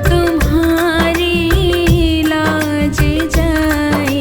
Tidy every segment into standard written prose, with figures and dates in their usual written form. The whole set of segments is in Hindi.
तुम्हारी लाज जाए।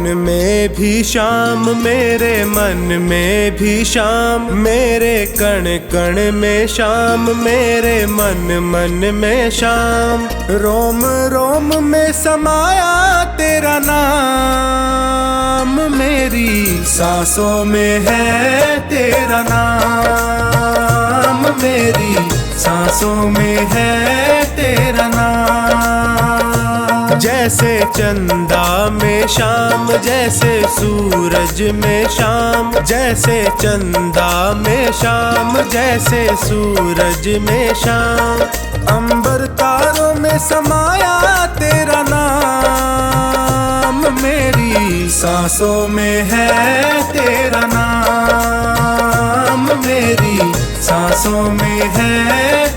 में भी शाम, मेरे मन में भी शाम, मेरे कण कण में शाम, मेरे मन मन में शाम। रोम रोम में समाया तेरा नाम, मेरी सांसों में है तेरा नाम, मेरी सांसों में है तेरा नाम। जैसे चंदा में शाम, जैसे सूरज में शाम, जैसे चंदा में शाम, जैसे सूरज में शाम। अंबर तारों में समाया तेरा नाम, मेरी सांसों में है तेरा नाम, मेरी सांसों में है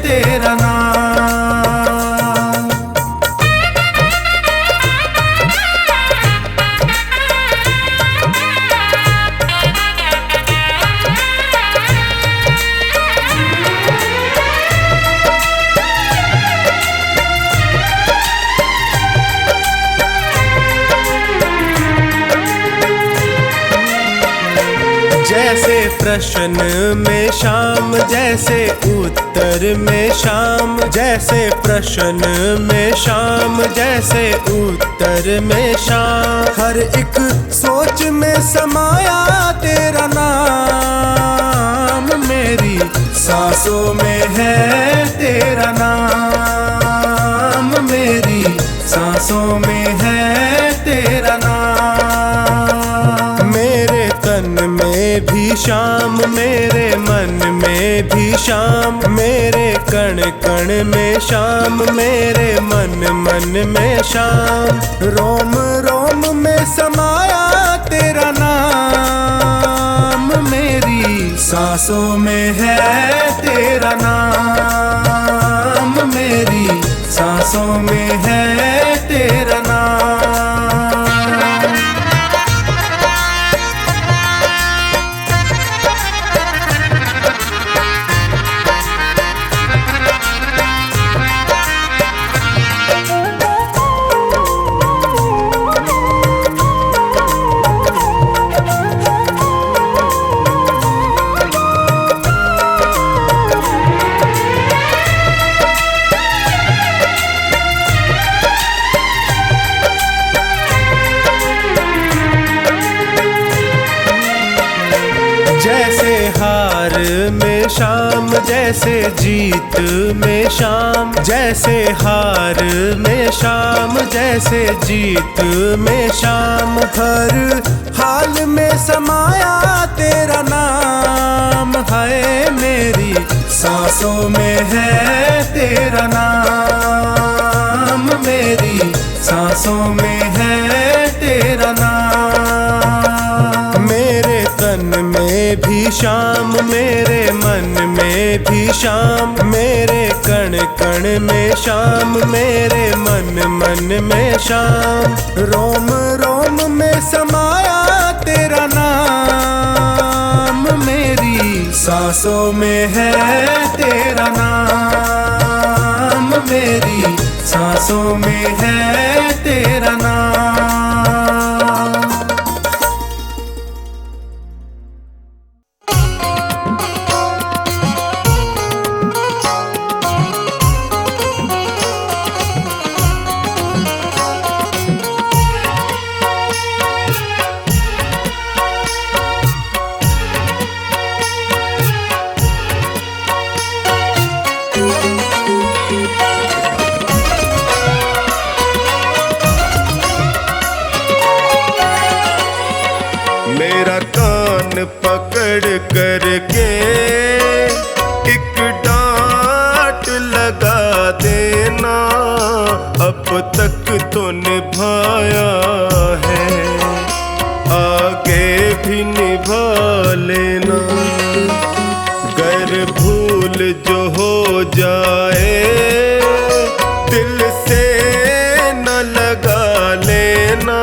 तेरा नाम। जैसे प्रश्न में शाम, जैसे उत्तर में शाम, जैसे प्रश्न में शाम, जैसे उत्तर में शाम। हर एक सोच में समाया तेरा नाम, मेरी सांसों में है तेरा नाम, मेरी सांसों में है तेरा नाम। मेरे तन में भी शाम, मेरे मन में भी शाम, मेरे कण कण में शाम, मेरे मन मन में शाम। रोम रोम में समाया तेरा नाम, मेरी सांसों में है तेरा नाम, मेरी सांसों में है तेरा नाम। जैसे हार में शाम, जैसे जीत में शाम, जैसे हार में शाम, जैसे जीत में शाम। हर हाल में समाया तेरा नाम है, मेरी सांसों में है तेरा नाम, मेरी सांसों में है तेरा नाम। मेरे तन में भी शाम, मेरे मन में भी शाम, मेरे कण कण में शाम, मेरे मन मन में शाम। रोम रोम में समाया तेरा नाम, मेरी सांसों में है तेरा नाम, मेरी सांसों में है तेरा नाम। मेरा कान पकड़ करके एक डांट लगा देना, अब तक तो निभाया है, आगे भी निभा लेना। गर भूल जो हो जाए दिल से न लगा लेना,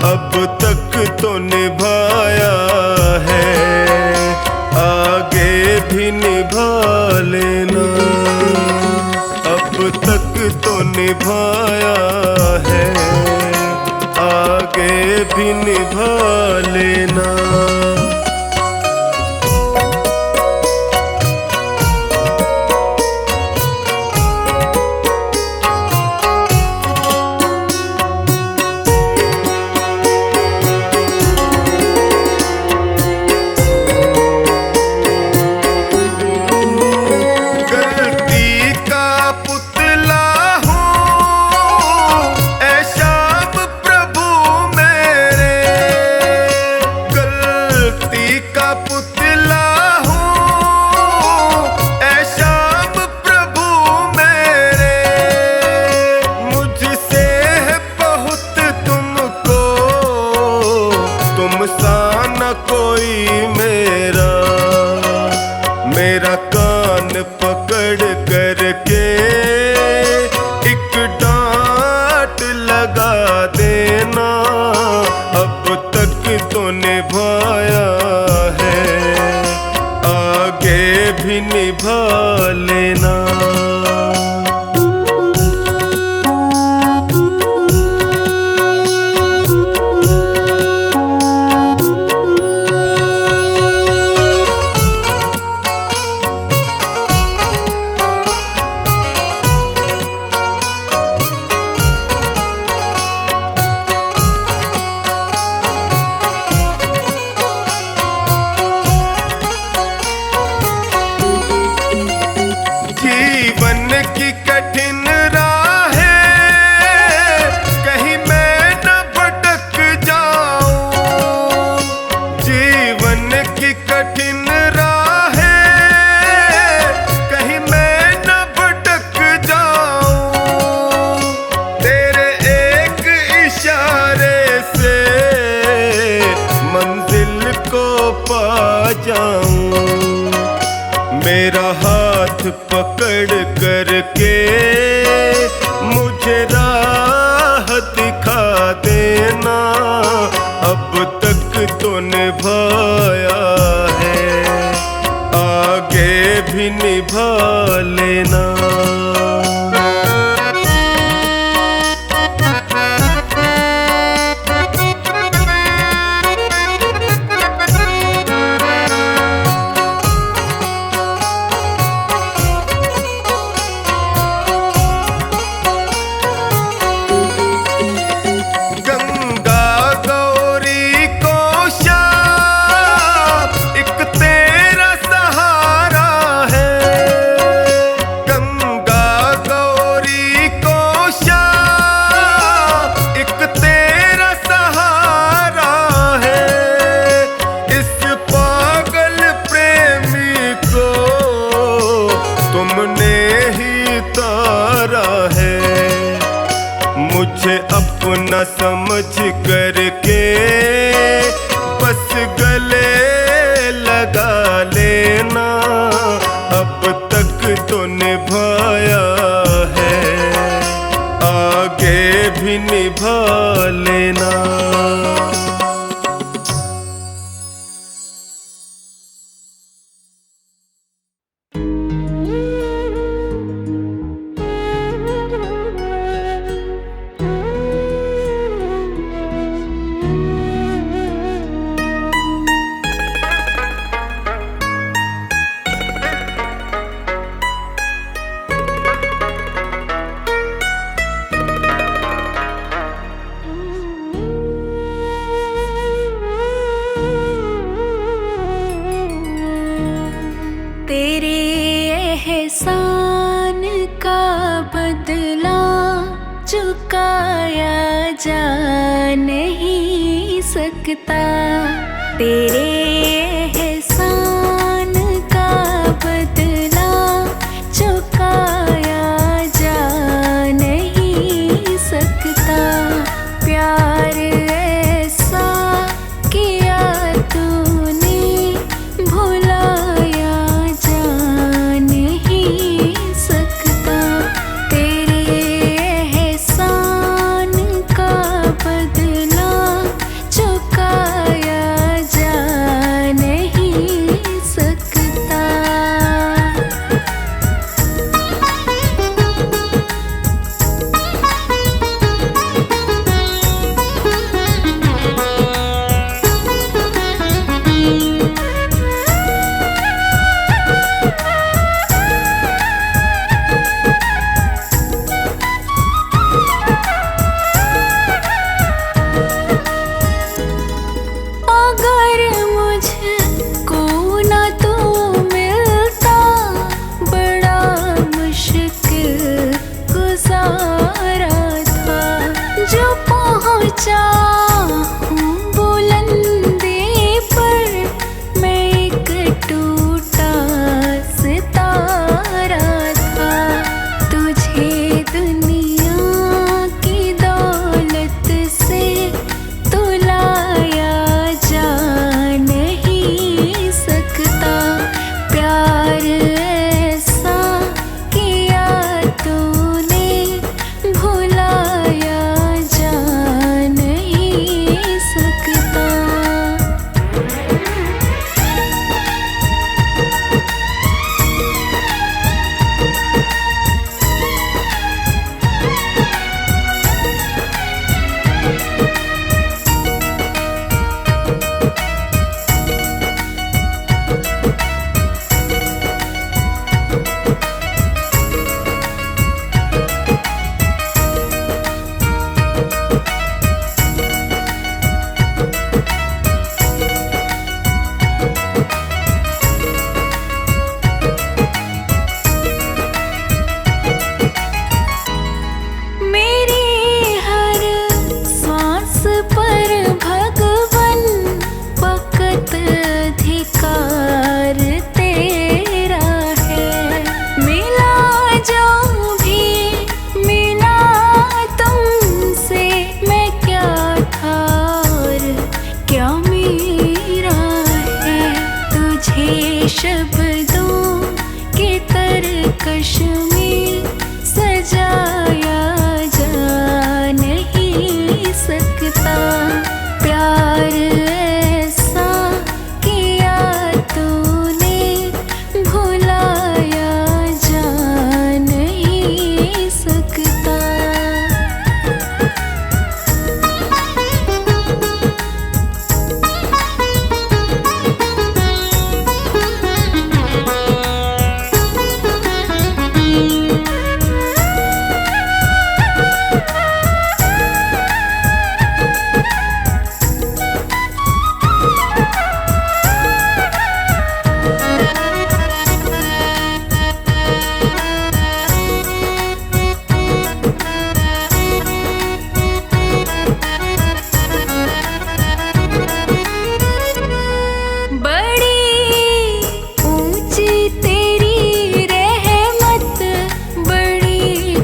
अब तक तो निभाया है, आगे भी निभा लेना। अब तक तो निभाया है, आगे आगे भी निभा लेना। मेरा कान पकड़ करके एक डांट लगा देना। अब तक तो निभाया है, आगे भी निभा लेना। जीवन की कठिन राहें कहीं मैं न भटक जाऊं। जीवन की कठिन राहें कहीं मैं न भटक जाऊं। तेरे एक इशारे से मंजिल को पा जाऊं। मेरा हाथ पकड़ करके मुझे राह दिखा देना। अब तक तो निभाया है, आगे भी निभा लेना। मुझे अपना समझ करके बस गले लगा लेना। अब तक तो निभाया है, आगे भी निभा लेना। तेरे एहसान का बदला चुकाया जा नहीं सकता। तेरे एहसान का बदला चुकाया जा नहीं सकता। प्यार ऐसा किया तूने भुलाया जा नहीं सकता। तेरे एहसान का बदला चुकाया जा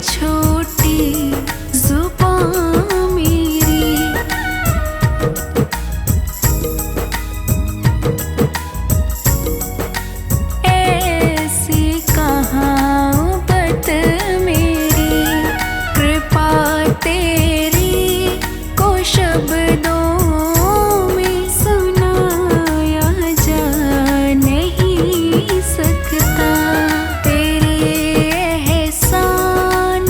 छोटी जुबान मेरी। ऐसी कहावत मेरी, कृपा तेरी को शब्दों में सुनाया जा नहीं सकता। तेरे एहसान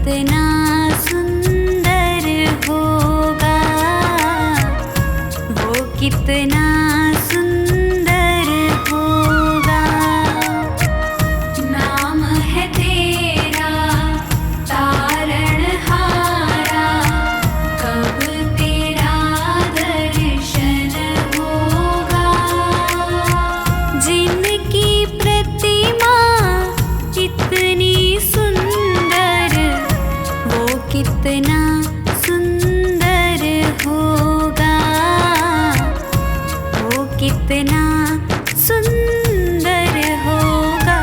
कितना सुंदर होगा, वो कितना सुंदर होगा। नाम है तेरा तारणहारा, कब तेरा दर्शन होगा। जिनकी प्रतिमा इतनी सुंदर, वो कितना सुंदर होगा, वो कितना सुंदर होगा।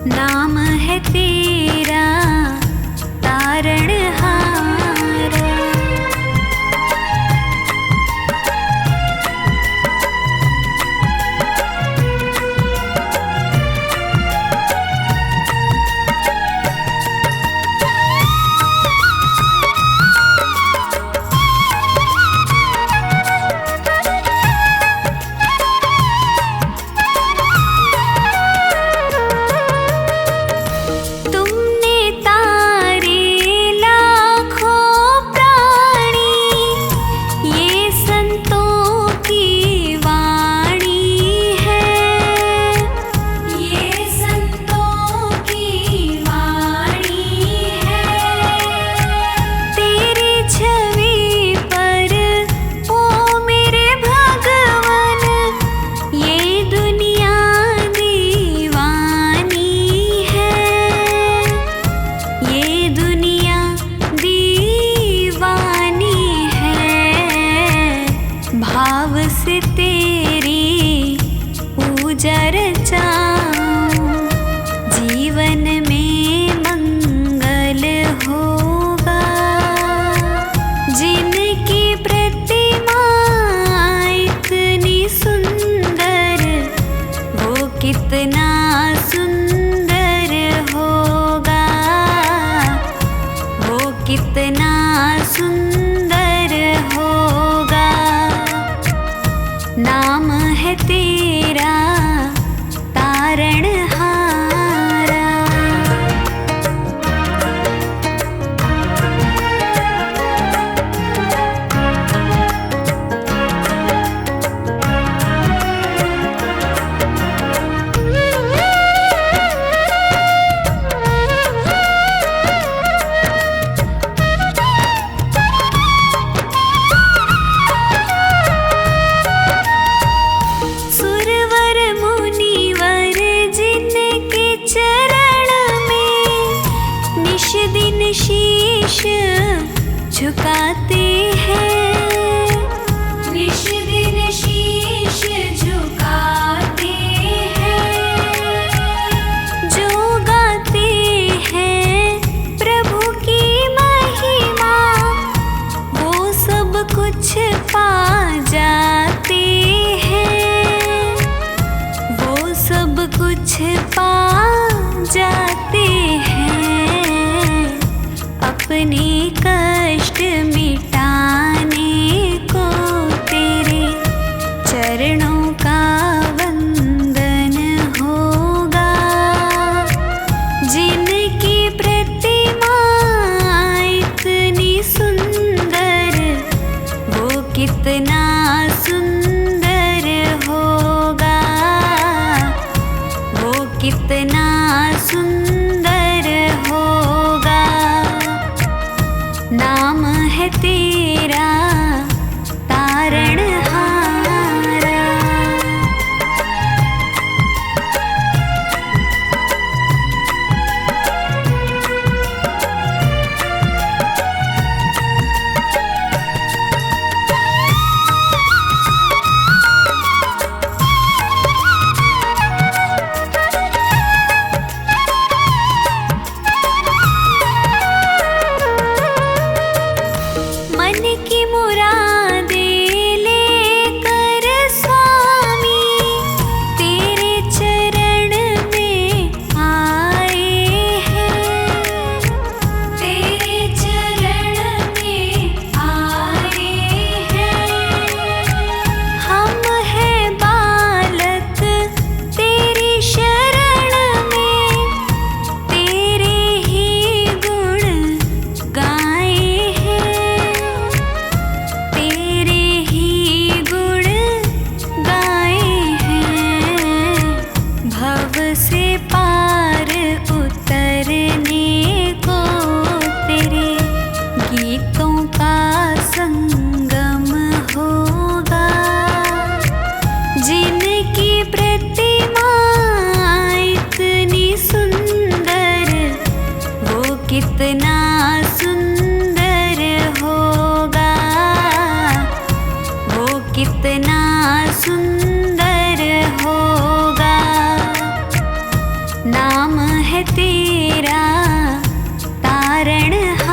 नाम है तेरा तारणहारा। तुमने तारे लाखों प्राणी, ये संतों की वाणी है, ये संतों की वाणी है। तेरी छवि पर ओ मेरे भगवन, ये दुनिया दीवानी है, ये दुनिया दीवानी है। भाव से तेरी पूजा रचाऊं, जीवन में मंगल होगा। जिनकी प्रतिमा इतनी सुंदर, वो कितना सुंदर होगा, वो कितना सुंदर होगा। नाम है तेरा तारणहारा। सुरवर मुनिवर जिनके चरण में निश दिन शीश झुकाते हैं, निश दिन शीश झुकाते हैं। जो गाते हैं प्रभु की महिमा, वो सब कुछ पा जाते हैं, वो सब कुछ पा जाते हैं। अपने कष्ट मिटाने को तेरे चरणों का वंदन होगा। जिनकी प्रतिमा इतनी सुंदर, वो कितना सुंदर होगा, वो कितना सुंदर होगा। नाम है तेरा तारणहारा। मन कितना सुंदर होगा, वो कितना सुंदर होगा। नाम है तेरा तारणहारा।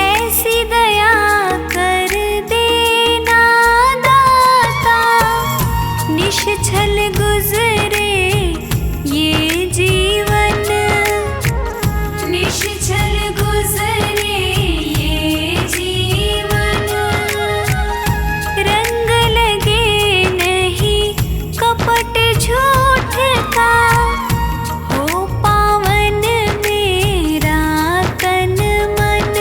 ऐसी दया कर देना दाता, निश्छल गुजरे ये जीवन, निश्छल गुजरे ये जीवन। रंग लगे नहीं कपट झूठ का, हो पावन मेरा तन मन।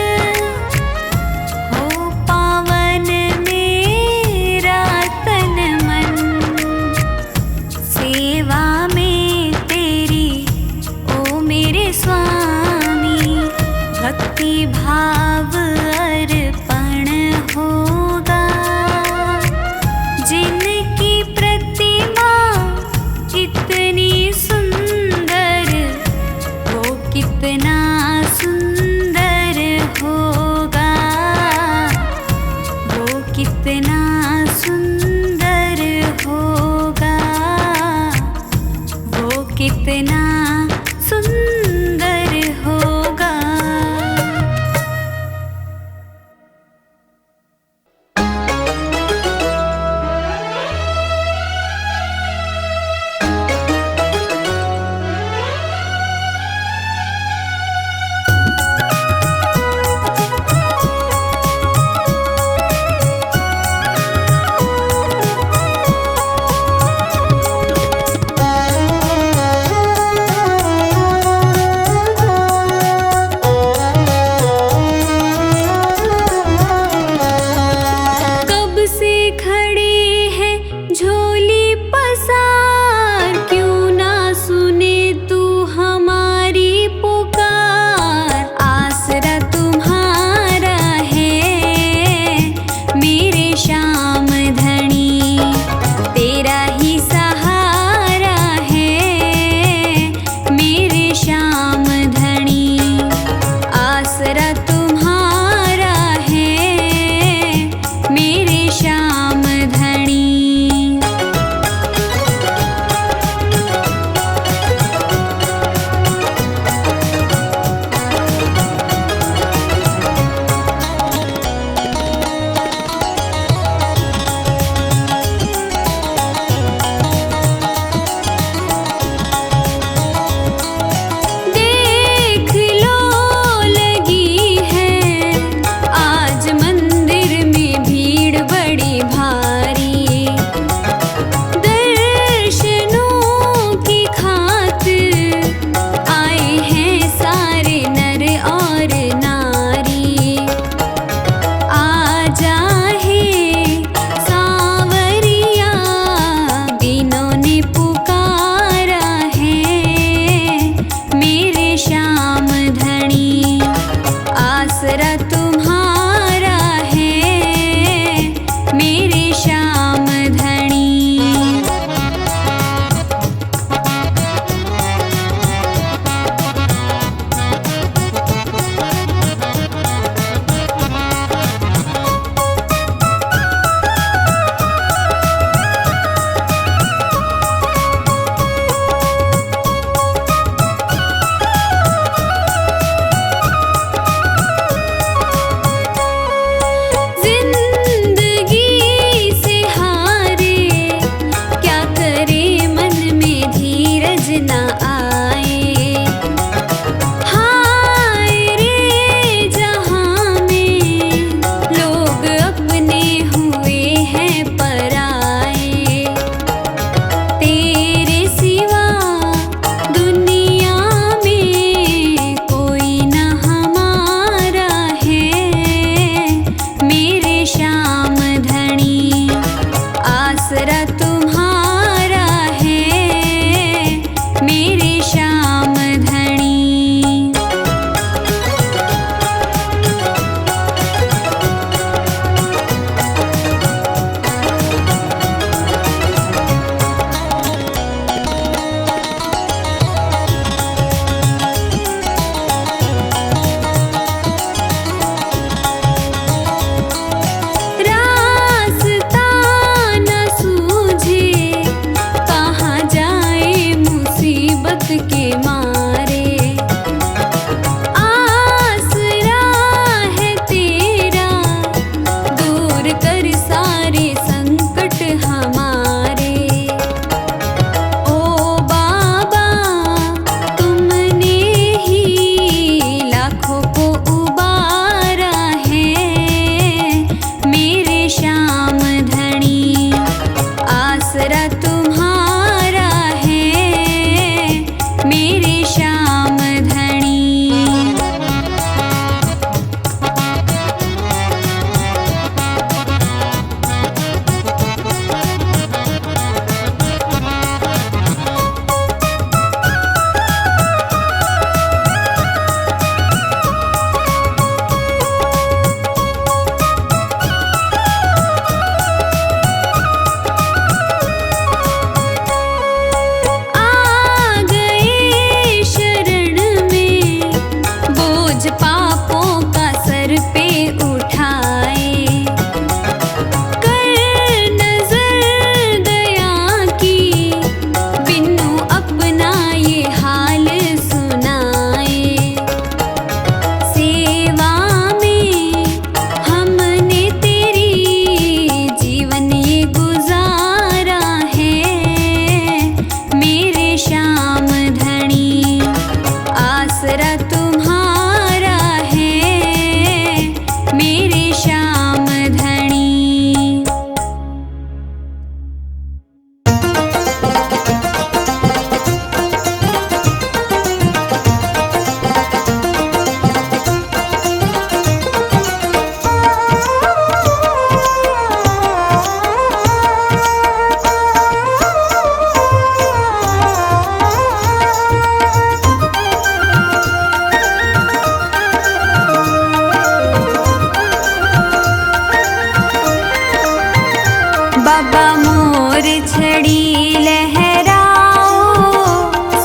छड़ी लहराओ,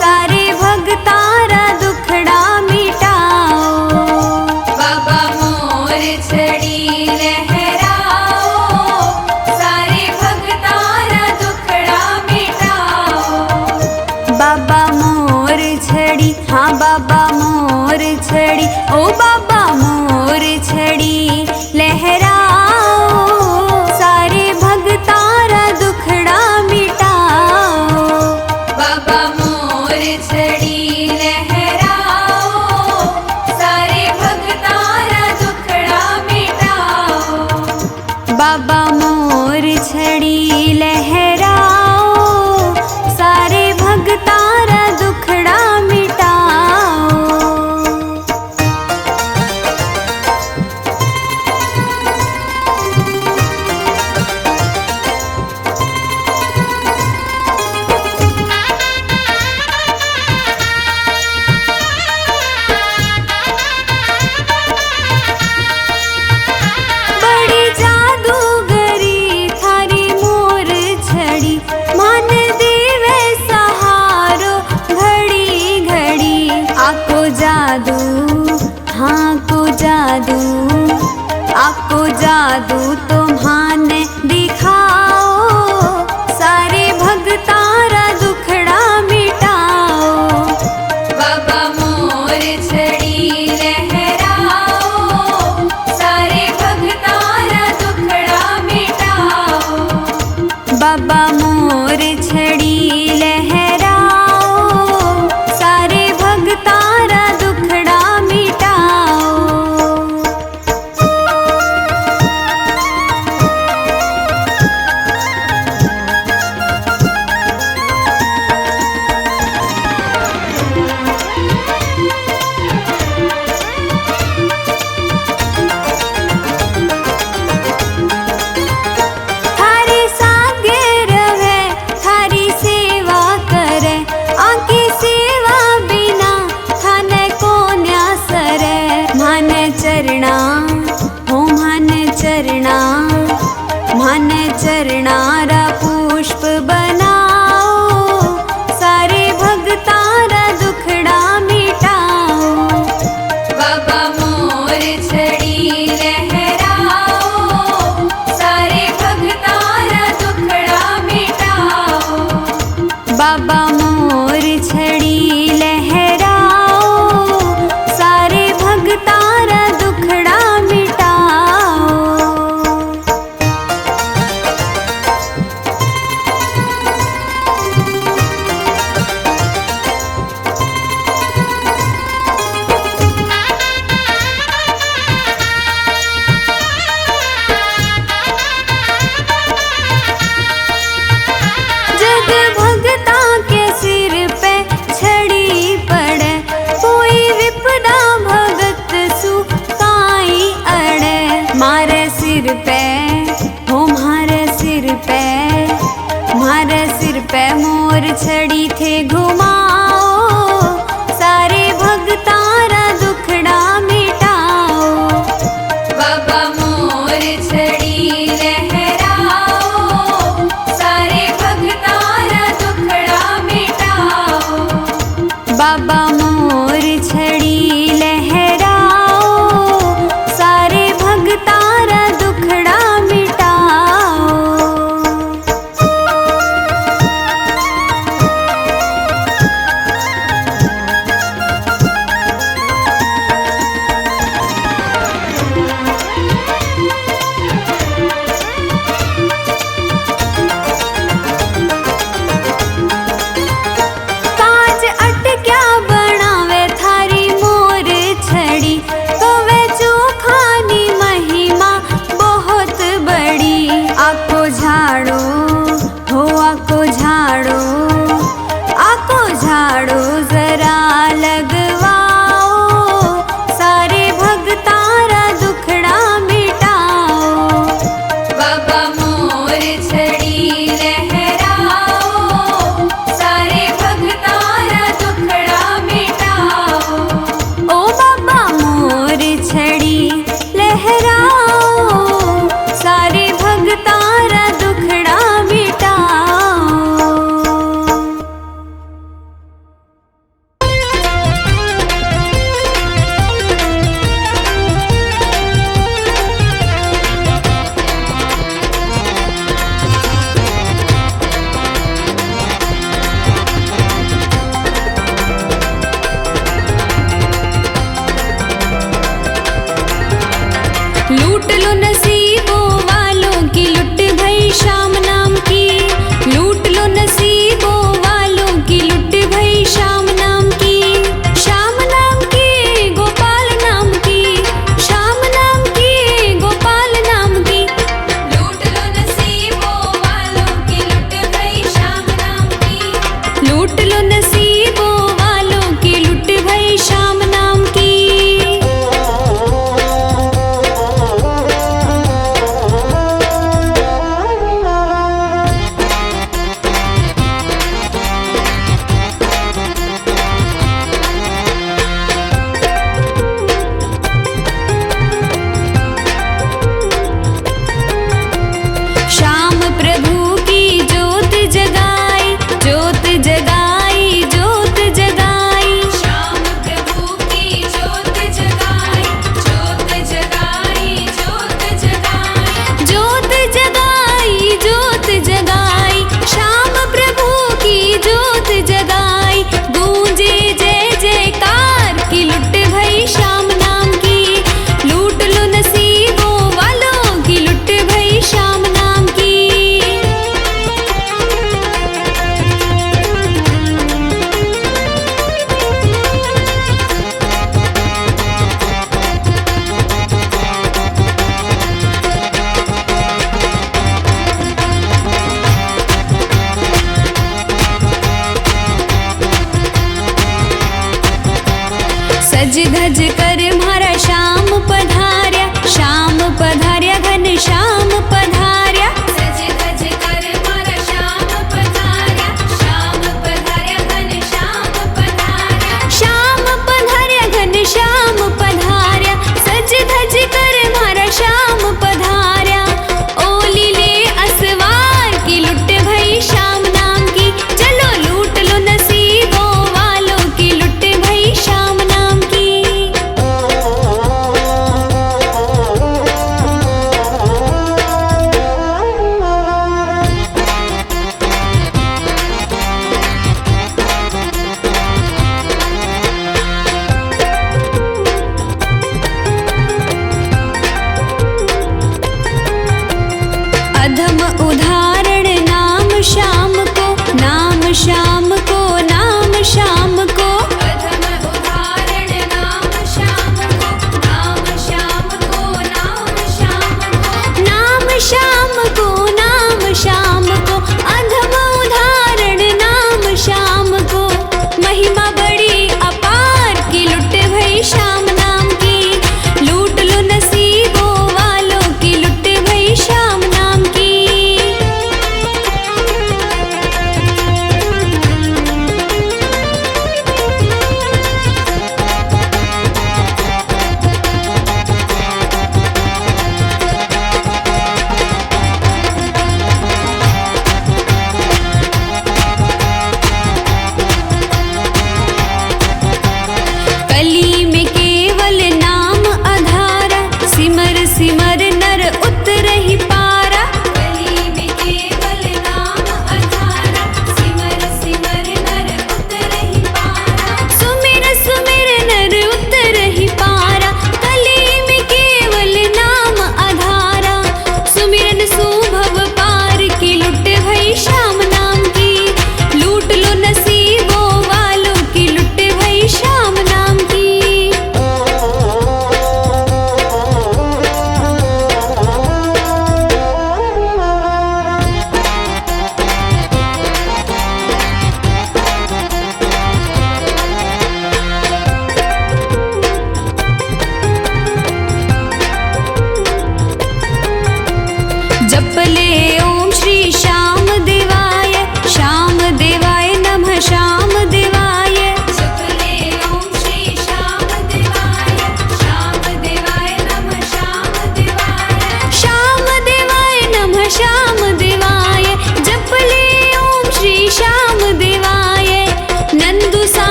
सारे भगतारा दुखड़ा मिटाओ। बाबा मोर छड़ी लहराओ, सारे भगतारा दुखड़ा मिटाओ। बाबा मोर छड़ी, हाँ बाबा मोर छड़ी, ओ बाबा मोर छड़ी लहराओ, सारे भगतारा दुखड़ा मिटाओ। बाबा मोर छड़ी लहराओ, सारे भगतारा दुखड़ा मिटाओ। बाबा मोर छड़ी लहराओ, सारे भगतारा दुखड़ा मिटाओ। बड़ी जादूगरी थारी मोर छड़ी, मान देवे सहारो घड़ी घड़ी। आको जादू, हाँ को जादू, आको जादू तुम्हाने दिखाओ, सारे भगतारा दुखड़ा मिटाओ। बाबा मोर छड़ी लहराओ, सारे भगतारा दुखड़ा मिटाओ। बाबा मोर छड़ी लहराओ, सारे भगतारा दुखड़ा मिटाओ। थारे सागे रहे, थारी सेवा करे, आंकी सेवा बिना थाने को न्यासरे। मान चरणा, हो मान चरणा, मान चरणारा पुष्प बनाओ, सारे भगतारा दुखड़ा मिटाओ। बाबा मोर छड़ी लहराओ, सारे भगतारा दुखड़ा मिटाओ। बाबा मोर छड़ी लहराओ, सारे भगतारा दुखड़ा मिटाओ। जग भगता के सिर पे छड़ी पड़े, कोई विपदा भगत सु काई अड़े। मारे सिर पे, हो मारे सिर पे, मारे सिर पे मोर छड़ी थे घुमाओ, सारे भगतारा दुखड़ा मिटाओ। बाबा मोर छड़ी लहराओ, सारे भगतारा दुखड़ा मिटाओ। बाबा मोर छड़ी लहराओ, सारे भगतारा दुखड़ा मिटाओ। लूट लो नसीबों वालों की, लुट भई शाम नाम की। लूट लो नसीबों वालों की, लुट भई शाम नाम की। शाम नाम की, गोपाल नाम की। शाम नाम की, गोपाल नाम की। लूट लो नसीबों वालों की, लुट भई शाम नाम की। लूट लो नसीबों वालों की, लुट भई शाम नाम की। श्याम प्रभु की ज्योत जगाई, ज्योत जगाई, ज्योत जगाई। श्याम प्रभु की ज्योत जगाई, ज्योत जगाई, ज्योत जगाई। ज्योत जगाई, ज्योत जगाई। श्याम प्रभु की ज्योत जगाई। गूंजे जय जयकार की, लुट भई श्याम नाम की। लूट लो नसीबों वालों की, लुट भई श्याम नाम की। सज धज